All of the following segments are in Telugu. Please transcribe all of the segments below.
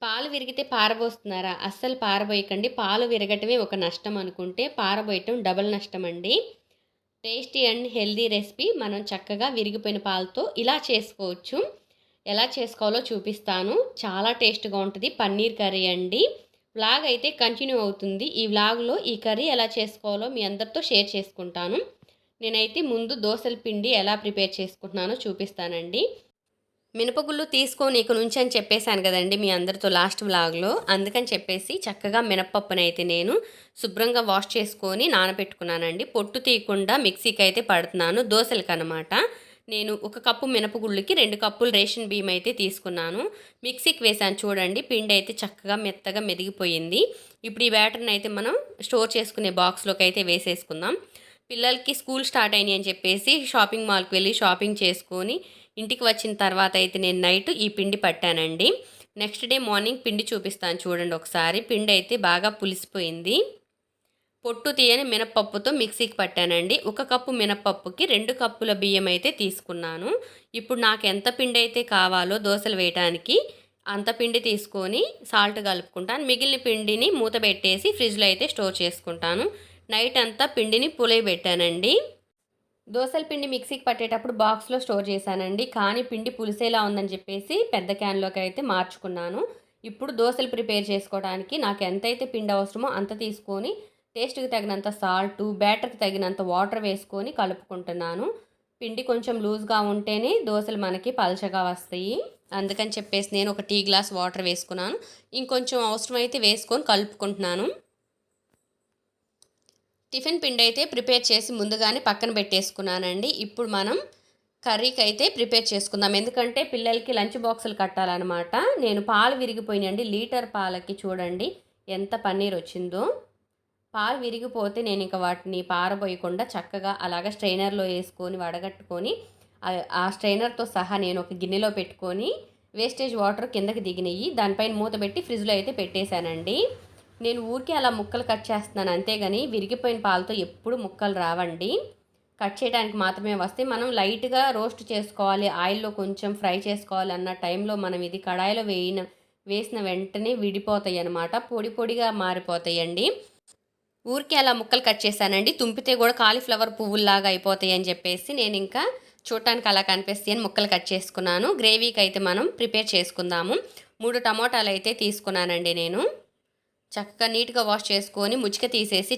పాలు విరిగితే పారబోస్తున్నారా? అస్సలు పారబోయకండి. పాలు విరగటమే ఒక నష్టం అనుకుంటే, పారబోయటం డబుల్ నష్టమండి. టేస్టీ అండ్ హెల్తీ రెసిపీ మనం చక్కగా విరిగిపోయిన పాలతో ఇలా చేసుకోవచ్చు. ఎలా చేసుకోవాలో చూపిస్తాను. చాలా టేస్ట్‌గా ఉంటది. పన్నీర్ కర్రీ అండి. వ్లాగ్ అయితే కంటిన్యూ అవుతుంది. ఈ వ్లాగ్‌లో ఈ కర్రీ ఎలా చేసుకోవాలో మీ అందరితో షేర్ చేసుకుంటాను. నేనైతే ముందు దోసల పిండి ఎలా ప్రిపేర్ చేసుకుంటున్నానో చూపిస్తానండి. మినపగుళ్ళు తీసుకొని ఇక నుంచి అని చెప్పేసాను కదండీ మీ అందరితో లాస్ట్ వ్లాగ్‌లో. అందుకని చెప్పేసి చక్కగా మినపప్పునైతే నేను శుభ్రంగా వాష్ చేసుకొని నానబెట్టుకున్నానండి. పొట్టు తీయకుండా మిక్సీకైతే పడుతున్నాను దోసలకనమాట. నేను ఒక కప్పు మినపగుళ్ళకి 2 కప్పులు రేషన్ బియ్యం అయితే తీసుకున్నాను. మిక్సీకి వేశాను చూడండి. పిండైతే చక్కగా మెత్తగా మెదిగిపోయింది. ఇప్పుడు ఈ బ్యాటర్‌ని అయితే మనం స్టోర్ చేసుకునే బాక్స్‌లోకి అయితే వేసేసుకుందాం. పిల్లలకి స్కూల్ స్టార్ట్ అయినాయి అని చెప్పేసి షాపింగ్ మాల్‌కి వెళ్ళి షాపింగ్ చేసుకొని ఇంటికి వచ్చిన తర్వాత అయితే నేను నైట్ ఈ పిండి పట్టానండి. నెక్స్ట్ డే మార్నింగ్ పిండి చూపిస్తాను చూడండి ఒకసారి. పిండి అయితే బాగా పులిసిపోయింది. పొట్టు తీయని మినపప్పుతో మిక్సీకి పట్టానండి. ఒక కప్పు మినపప్పుకి 2 కప్పుల బియ్యం అయితే తీసుకున్నాను. ఇప్పుడు నాకు ఎంత పిండి అయితే కావాలో దోసలు వేయటానికి అంత పిండి తీసుకొని సాల్ట్ కలుపుకుంటాను. మిగిలిన పిండిని మూత పెట్టేసి ఫ్రిడ్జ్‌లో అయితే స్టోర్ చేసుకుంటాను. నైట్ అంతా పిండిని పులియబెట్టానండి. దోసల పిండి మిక్సీకి పట్టేటప్పుడు బాక్స్‌లో స్టోర్ చేశానండి. కానీ పిండి పులిసేలా ఉందని చెప్పేసి పెద్ద క్యాన్‌లోకి అయితే మార్చుకున్నాను. ఇప్పుడు దోసలు ప్రిపేర్ చేసుకోవడానికి నాకు ఎంతైతే పిండి అవసరమో అంత తీసుకొని టేస్ట్‌కి తగినంత సాల్టు, బ్యాటర్‌కి తగినంత వాటర్ వేసుకొని కలుపుకుంటున్నాను. పిండి కొంచెం లూజ్‌గా ఉంటేనే దోసలు మనకి పలచగా వస్తాయి. అందుకని చెప్పేసి నేను ఒక టీ గ్లాస్ వాటర్ వేసుకున్నాను. ఇంకొంచెం అవసరమైతే వేసుకొని కలుపుకుంటున్నాను. టిఫిన్ పిండి అయితే ప్రిపేర్ చేసి ముందుగానే పక్కన పెట్టేసుకున్నానండి. ఇప్పుడు మనం కర్రీకి అయితే ప్రిపేర్ చేసుకుందాం. ఎందుకంటే పిల్లలకి లంచ్ బాక్సులు కట్టాలనమాట. నేను పాలు విరిగిపోయినాయండి. లీటర్ పాలకి చూడండి ఎంత పన్నీర్ వచ్చిందో. పాలు విరిగిపోతే నేను ఇక వాటిని పారబోయకుండా చక్కగా అలాగా స్ట్రైనర్‌లో వేసుకొని వడగట్టుకొని ఆ స్ట్రైనర్‌తో సహా నేను ఒక గిన్నెలో పెట్టుకొని వేస్టేజ్ వాటర్ కిందకి దిగినయి దానిపైన మూత పెట్టి ఫ్రిడ్జ్‌లో అయితే పెట్టేశానండి. నేను ఊరికే అలా ముక్కలు కట్ చేస్తున్నాను అంతేగాని విరిగిపోయిన పాలతో ఎప్పుడు ముక్కలు రావండి. కట్ చేయడానికి మాత్రమే వస్తాయి. మనం లైట్‌గా రోస్ట్ చేసుకోవాలి. ఆయిల్‌లో కొంచెం ఫ్రై చేసుకోవాలి అన్న టైంలో మనం ఇది కడాయిలో వేసిన వెంటనే విడిపోతాయన్నమాట. పొడి పొడిగా మారిపోతాయండి. ఊరికే అలా ముక్కలు కట్ చేశానండి. తుంపితే కూడా కాలీఫ్లవర్ పువ్వుల్లాగా అయిపోతాయి అని చెప్పేసి నేను ఇంకా చూడటానికి అలా కనిపిస్తాయి అని ముక్కలు కట్ చేసుకున్నాను. గ్రేవీకి అయితే మనం ప్రిపేర్ చేసుకుందాము. 3 టమోటాలు అయితే తీసుకున్నానండి నేను. చక్కగా నీట్‌గా వాష్ చేసుకొని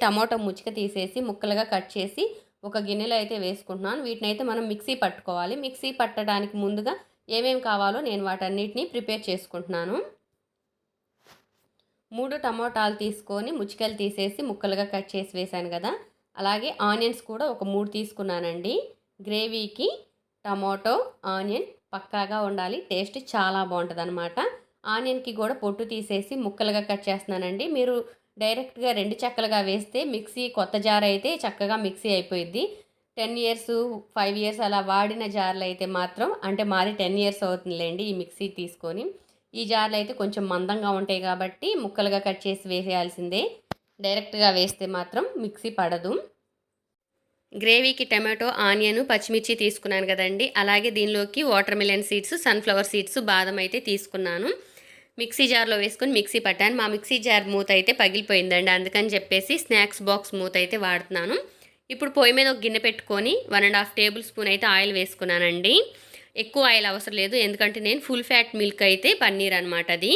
టమాటో ముచ్చిక తీసేసి ముక్కలుగా కట్ చేసి ఒక గిన్నెలో అయితే వేసుకుంటున్నాను. వీటినైతే మనం మిక్సీ పట్టుకోవాలి. మిక్సీ పట్టడానికి ముందుగా ఏమేమి కావాలో నేను వాటన్నిటిని ప్రిపేర్ చేసుకుంటున్నాను. 3 టమోటాలు తీసుకొని ముచ్చికలు తీసేసి ముక్కలుగా కట్ చేసి వేశాను కదా! అలాగే ఆనియన్స్ కూడా ఒక 3 తీసుకున్నానండి. గ్రేవీకి టమాటో, ఆనియన్ పక్కాగా ఉండాలి. టేస్ట్ చాలా బావుంటదనమాట. ఆనియన్‌కి కూడా పొట్టు తీసేసి ముక్కలుగా కట్ చేస్తున్నానండి. మీరు డైరెక్ట్‌గా 2 చెక్కలుగా వేస్తే మిక్సీ కొత్త జార్ అయితే చక్కగా మిక్సీ అయిపోయిద్ది. 10 ఇయర్స్, 5 ఇయర్స్ అలా వాడిన జార్‌లు అయితే మాత్రం అంటే మాది 10 ఇయర్స్ అవుతుందిలెండి ఈ మిక్సీ తీసుకొని. ఈ జార్‌లో అయితే కొంచెం మందంగా ఉంటాయి కాబట్టి ముక్కలుగా కట్ చేసి వేసేయాల్సిందే. డైరెక్ట్‌గా వేస్తే మాత్రం మిక్సీ పడదు. గ్రేవీకి టమాటో, ఆనియన్, పచ్చిమిర్చి తీసుకున్నాను కదండీ! అలాగే దీనిలోకి water melon seeds, sunflower seeds, బాదం అయితే తీసుకున్నాను. మిక్సీ జార్‌లో వేసుకొని మిక్సీ పట్టాను. మా మిక్సీ జార్ మూత అయితే పగిలిపోయిందండి. అందుకని చెప్పేసి స్నాక్స్ బాక్స్ మూత అయితే వాడుతున్నాను. ఇప్పుడు పొయ్యి మీద ఒక గిన్నె పెట్టుకొని 1 ½ టేబుల్ స్పూన్ అయితే ఆయిల్ వేసుకున్నానండి. ఎక్కువ ఆయిల్ అవసరం లేదు. ఎందుకంటే నేను ఫుల్ ఫ్యాట్ మిల్క్ అయితే పన్నీర్ అనమాట అది.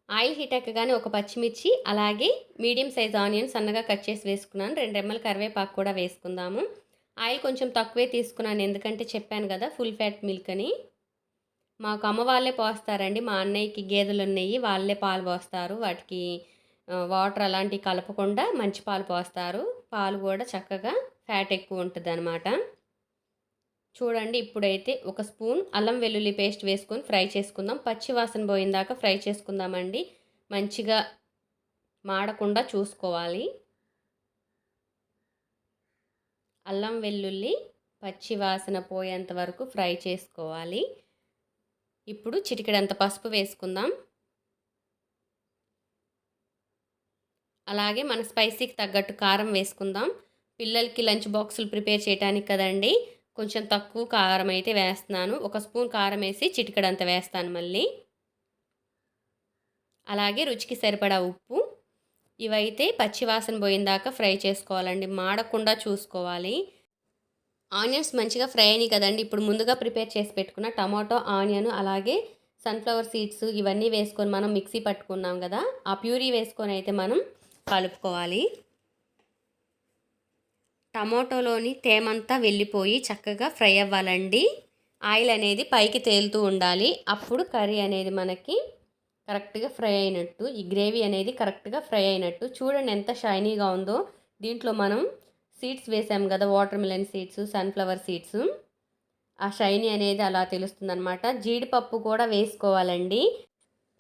ఆయిల్ హీట్ ఎక్కగానే ఒక పచ్చిమిర్చి, అలాగే మీడియం సైజ్ ఆనియన్ సన్నగా కట్ చేసి వేసుకున్నాను. 2 రెమ్మల కరివేపాకు కూడా వేసుకుందాము. ఆయిల్ కొంచెం తక్కువే తీసుకున్నాను. ఎందుకంటే చెప్పాను కదా ఫుల్ ఫ్యాట్ మిల్క్ అని. మాకు అమ్మ వాళ్ళే పోస్తారండి. మా అన్నయ్యకి గేదెలున్నయి. వాళ్ళే పాలు పోస్తారు. వాటికి వాటర్ అలాంటివి కలపకుండా మంచి పాలు పోస్తారు. పాలు కూడా చక్కగా ఫ్యాట్ ఎక్కువ ఉంటదనమాట. చూడండి ఇప్పుడైతే ఒక స్పూన్ అల్లం వెల్లుల్లి పేస్ట్ వేసుకొని ఫ్రై చేసుకుందాం. పచ్చి వాసన పోయిందాకా ఫ్రై చేసుకుందామండి. మంచిగా మాడకుండా చూసుకోవాలి. అల్లం వెల్లుల్లి పచ్చి వాసన పోయేంత వరకు ఫ్రై చేసుకోవాలి. ఇప్పుడు చిటికెడంత పసుపు వేసుకుందాం. అలాగే మన స్పైసీకి తగ్గట్టు కారం వేసుకుందాం. పిల్లలకి లంచ్ బాక్సులు ప్రిపేర్ చేయడానికి కదండి కొంచెం తక్కువ కారం అయితే వేస్తున్నాను. ఒక స్పూన్ కారం వేసి చిటికెడంత వేస్తాను మళ్ళీ. అలాగే రుచికి సరిపడా ఉప్పు. ఇవైతే పచ్చివాసన పోయిందాకా ఫ్రై చేసుకోవాలండి, మాడకుండా చూసుకోవాలి. ఆనియన్స్ మంచిగా ఫ్రై అయినాయి కదండి. ఇప్పుడు ముందుగా ప్రిపేర్ చేసి పెట్టుకున్న టమాటో, ఆనియన్ అలాగే సన్ఫ్లవర్ సీడ్స్ ఇవన్నీ వేసుకొని మనం మిక్సీ పట్టుకున్నాం కదా, ఆ ప్యూరీ వేసుకొని అయితే మనం కలుపుకోవాలి. టమాటోలోని తేమంతా వెళ్ళిపోయి చక్కగా ఫ్రై అవ్వాలండి. ఆయిల్ అనేది పైకి తేలుతూ ఉండాలి. అప్పుడు కర్రీ అనేది మనకి కరెక్ట్గా ఫ్రై అయినట్టు, ఈ గ్రేవీ అనేది కరెక్ట్గా ఫ్రై అయినట్టు. చూడండి ఎంత షైనీగా ఉందో. దీంట్లో మనం సీడ్స్ వేసాం కదా, water melon seeds, sunflower seeds, ఆ షైనీ అనేది అలా తెలుస్తుంది అనమాట. జీడిపప్పు కూడా వేసుకోవాలండి.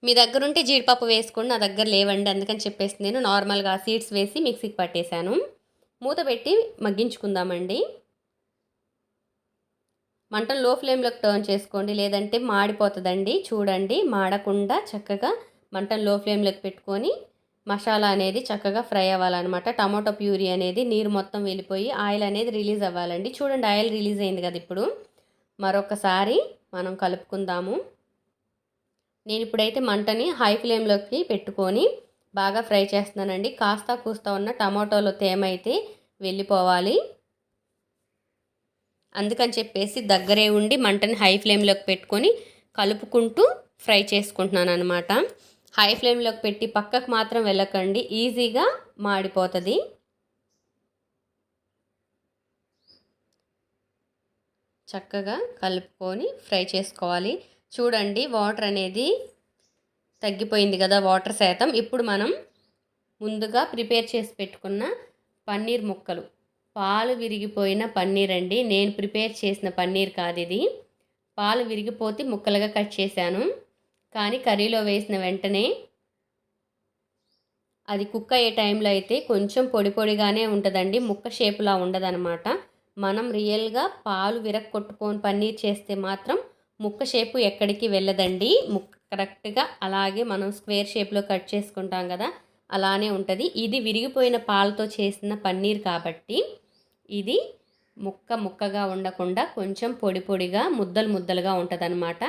మీ దగ్గర ఉంటే జీడిపప్పు వేసుకోండి, నా దగ్గర లేవండి, అందుకని చెప్పేసి నేను నార్మల్గా సీడ్స్ వేసి మిక్సీకి పట్టేశాను. మూత పెట్టి మగ్గించుకుందామండి. మంటను లో ఫ్లేమ్లోకి టర్న్ చేసుకోండి, లేదంటే మాడిపోతుందండి. చూడండి, మాడకుండా చక్కగా మంటను లో ఫ్లేమ్లోకి పెట్టుకొని మసాలా అనేది చక్కగా ఫ్రై అవ్వాలన్నమాట. టమాటో ప్యూరీ అనేది నీరు మొత్తం వెళ్ళిపోయి ఆయిల్ అనేది రిలీజ్ అవ్వాలండి. చూడండి, ఆయిల్ రిలీజ్ అయింది కదా. ఇప్పుడు మరొకసారి మనం కలుపుకుందాము. నేను ఇప్పుడైతే మంటని హై ఫ్లేమ్లోకి పెట్టుకొని బాగా ఫ్రై చేస్తున్నానండి. కాస్త కూస్తా ఉన్న టమాటోలో తేమ అయితే వెళ్ళిపోవాలి. అందుకని చెప్పేసి దగ్గరే ఉండి మంటని హై ఫ్లేమ్లోకి పెట్టుకొని కలుపుకుంటూ ఫ్రై చేసుకుంటున్నాను అనమాట. హై ఫ్లేమ్లోకి పెట్టి పక్కకు మాత్రం వెళ్ళకండి, ఈజీగా మాడిపోతుంది. చక్కగా కలుపుకొని ఫ్రై చేసుకోవాలి. చూడండి, వాటర్ అనేది తగ్గిపోయింది కదా, వాటర్ శాతం. ఇప్పుడు మనం ముందుగా ప్రిపేర్ చేసి పెట్టుకున్న పన్నీర్ ముక్కలు, పాలు విరిగిపోయిన పన్నీర్ అండి, నేను ప్రిపేర్ చేసిన పన్నీర్ కాదు ఇది. పాలు విరిగిపోతే ముక్కలుగా కట్ చేశాను, కానీ కర్రీలో వేసిన వెంటనే అది కుక్ అయ్యే టైంలో అయితే కొంచెం పొడి పొడిగానే ఉంటుందండి, ముక్క షేపులా ఉండదన్నమాట. మనం రియల్గా పాలు విరగొట్టుకొని పన్నీర్ చేస్తే మాత్రం ముక్క షేపు ఎక్కడికి వెళ్ళదండి. ముక్క కరెక్ట్గా అలాగే మనం స్క్వేర్ షేప్లో కట్ చేసుకుంటాం కదా, అలానే ఉంటుంది. ఇది విరిగిపోయిన పాలతో చేసిన పన్నీర్ కాబట్టి ఇది ముక్క ముక్కగా ఉండకుండా కొంచెం పొడి పొడిగా ముద్దలు ముద్దలుగా ఉంటుందన్నమాట.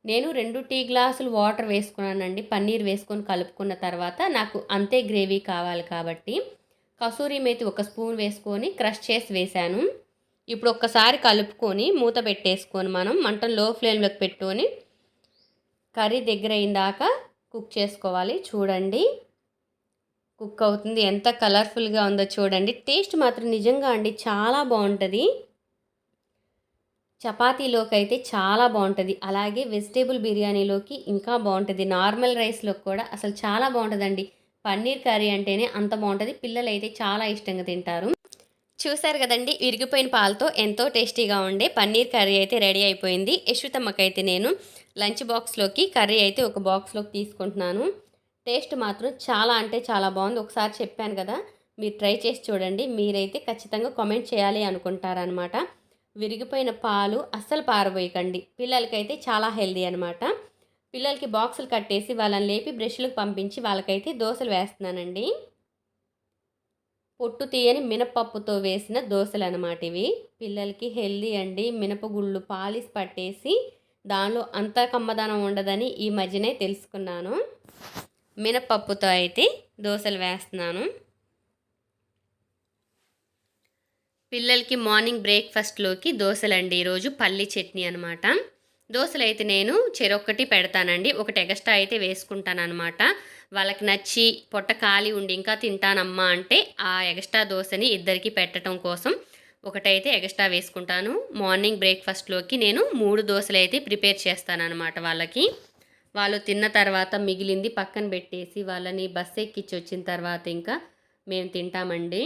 నేను 2 టీ గ్లాసులు వాటర్ వేసుకున్నానండి. పన్నీర్ వేసుకొని కలుపుకున్న తర్వాత నాకు అంతే గ్రేవీ కావాలి కాబట్టి కసూరి మేతి 1 స్పూన్ వేసుకొని క్రష్ చేసి వేశాను. ఇప్పుడు ఒక్కసారి కలుపుకొని మూత పెట్టేసుకొని మనం మంటను లో ఫ్లేమ్లోకి పెట్టుకొని కర్రీ దగ్గర అయిందాకా కుక్ చేసుకోవాలి. చూడండి, కుక్ అవుతుంది. ఎంత కలర్ఫుల్గా ఉందో చూడండి. టేస్ట్ మాత్రం నిజంగా అండి చాలా బాగుంటుంది. చపాతీలోకి అయితే చాలా బాగుంటుంది, అలాగే వెజిటేబుల్ బిర్యానీలోకి ఇంకా బాగుంటుంది, నార్మల్ రైస్లోకి కూడా అసలు చాలా బాగుంటుందండి. పన్నీర్ కర్రీ అంటేనే అంత బాగుంటుంది. పిల్లలు అయితే చాలా ఇష్టంగా తింటారు. చూసారు కదండి, విరిగిపోయిన పాలతో ఎంతో టేస్టీగా ఉండే పన్నీర్ కర్రీ అయితే రెడీ అయిపోయింది. యశ్వితమ్మకైతే నేను లంచ్ బాక్స్లోకి కర్రీ అయితే ఒక బాక్స్లోకి తీసుకుంటున్నాను. టేస్ట్ మాత్రం చాలా అంటే చాలా బాగుంది. ఒకసారి చెప్పాను కదా, మీరు ట్రై చేసి చూడండి. మీరైతే ఖచ్చితంగా కామెంట్ చేయాలి అనుకుంటారనమాట. విరిగిపోయిన పాలు అస్సలు పారబోయకండి, పిల్లలకైతే చాలా హెల్దీ అనమాట. పిల్లలకి బాక్సులు కట్టేసి వాళ్ళని లేపి బ్రష్లకు పంపించి వాళ్ళకైతే దోశలు వేస్తున్నానండి. పొట్టు తీయని మినపప్పుతో వేసిన దోశలు అనమాట ఇవి. పిల్లలకి హెల్దీ అండి. మినపగుళ్ళు పాలిసి పట్టేసి దానిలో అంత కమ్మదనం ఉండదని ఈ మధ్యనే తెలుసుకున్నాను. మినపప్పుతో అయితే దోశలు వేస్తున్నాను. పిల్లలకి మార్నింగ్ బ్రేక్ఫాస్ట్లోకి దోశలండి. ఈరోజు పల్లి చట్నీ అనమాట. దోశలు అయితే నేను చెరొక్కటి పెడతానండి, ఒకటి ఎగస్ట్రా అయితే వేసుకుంటాను అనమాట. వాళ్ళకి నచ్చి పొట్ట ఖాళీ ఉండి ఇంకా తింటానమ్మా అంటే ఆ ఎగస్ట్రా దోశని ఇద్దరికి పెట్టడం కోసం ఒకటైతే ఎగస్ట్రా వేసుకుంటాను. మార్నింగ్ బ్రేక్ఫాస్ట్లోకి నేను 3 దోశలు అయితే ప్రిపేర్ చేస్తానన్నమాట. వాళ్ళకి వాళ్ళు తిన్న తర్వాత మిగిలింది పక్కన పెట్టేసి వాళ్ళని బస్సు ఎక్కించి వచ్చిన తర్వాత ఇంకా మేము తింటామండి.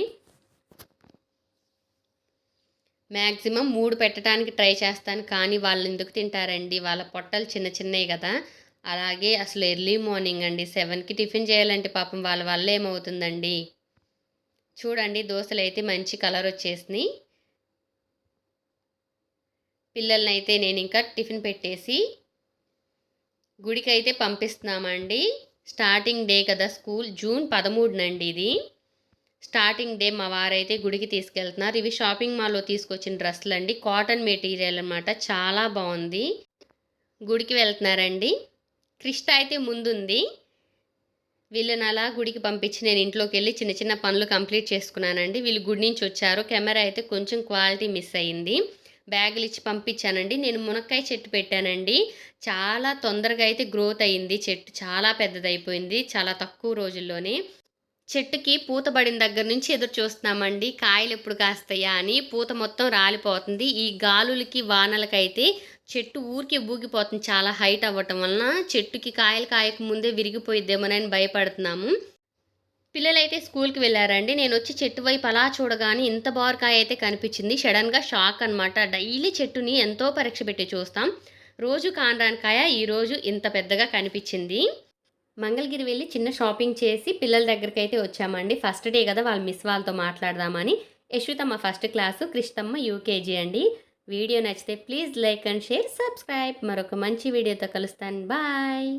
మ్యాక్సిమం 3 పెట్టడానికి ట్రై చేస్తాను, కానీ వాళ్ళు ఎందుకు తింటారండి, వాళ్ళ పొట్టలు చిన్న చిన్నవి కదా. అలాగే అసలు ఎర్లీ మార్నింగ్ అండి 7కి టిఫిన్ చేయాలంటే పాపం వాళ్ళ వల్ల ఏమవుతుందండి. చూడండి, దోశలు అయితే మంచి కలర్ వచ్చేసినాయి. పిల్లల్ని అయితే నేను ఇంకా టిఫిన్ పెట్టేసి గుడికి అయితే పంపిస్తున్నామండి. స్టార్టింగ్ డే కదా స్కూల్, జూన్ 13నండి ఇది స్టార్టింగ్ డే. మా వారైతే గుడికి తీసుకెళ్తున్నారు. ఇవి షాపింగ్ మాల్లో తీసుకొచ్చిన డ్రెస్సులు అండి, కాటన్ మెటీరియల్ అనమాట, చాలా బాగుంది. గుడికి వెళ్తున్నారండి. కృష్ణ అయితే ముందుంది, వీళ్ళని అలా గుడికి పంపించి నేను ఇంట్లోకెళ్ళి చిన్న చిన్న పనులు కంప్లీట్ చేసుకున్నానండి. వీళ్ళు గుడి నుంచి వచ్చారు. కెమెరా అయితే కొంచెం క్వాలిటీ మిస్ అయింది. బ్యాగులు ఇచ్చి పంపించానండి. నేను మునక్కాయ చెట్టు పెట్టానండి. చాలా తొందరగా అయితే గ్రోత్ అయింది. చెట్టు చాలా పెద్దదయిపోయింది. చాలా తక్కువ రోజుల్లోనే. చెట్టుకి పూత పడిన దగ్గర నుంచి ఎదురు చూస్తున్నామండి. కాయలెప్పుడు కాస్తాయా అని. పూత మొత్తం రాలిపోతుంది. ఈ గాలులకి, వానలకైతే చెట్టు ఊరికే ఊగిపోతుంది. చాలా హైట్ అవ్వటం వలన చెట్టుకి కాయలు కాయక ముందే విరిగిపోయిద్దేమోనని భయపడుతున్నాము. పిల్లలైతే స్కూల్‌కి వెళ్లారండి. నేనొచ్చి చెట్టు వైపు అలా చూడగానే ఇంత బారుకాయ అయితే కనిపించింది. సడెన్‌గా షాక్ అనమాట. డైలీ చెట్టుని ఎంతో పరీక్ష పెట్టి చూస్తాం. రోజు కానరాని కాయ ఈరోజు ఇంత పెద్దగా కనిపించింది. మంగళగిరి వెళ్ళి చిన్న షాపింగ్ చేసి పిల్లల దగ్గరికైతే వచ్చామండి. ఫస్ట్ డే కదా! వాళ్ళ మిస్ వాళ్ళతో మాట్లాడదామని. యశ్వితమ్మ ఫస్ట్ క్లాసు, క్రిష్టమ్మ యూకేజీ అండి. వీడియో నచ్చితే please like and share, subscribe. మరొక మంచి వీడియోతో కలుస్తాను. బాయ్.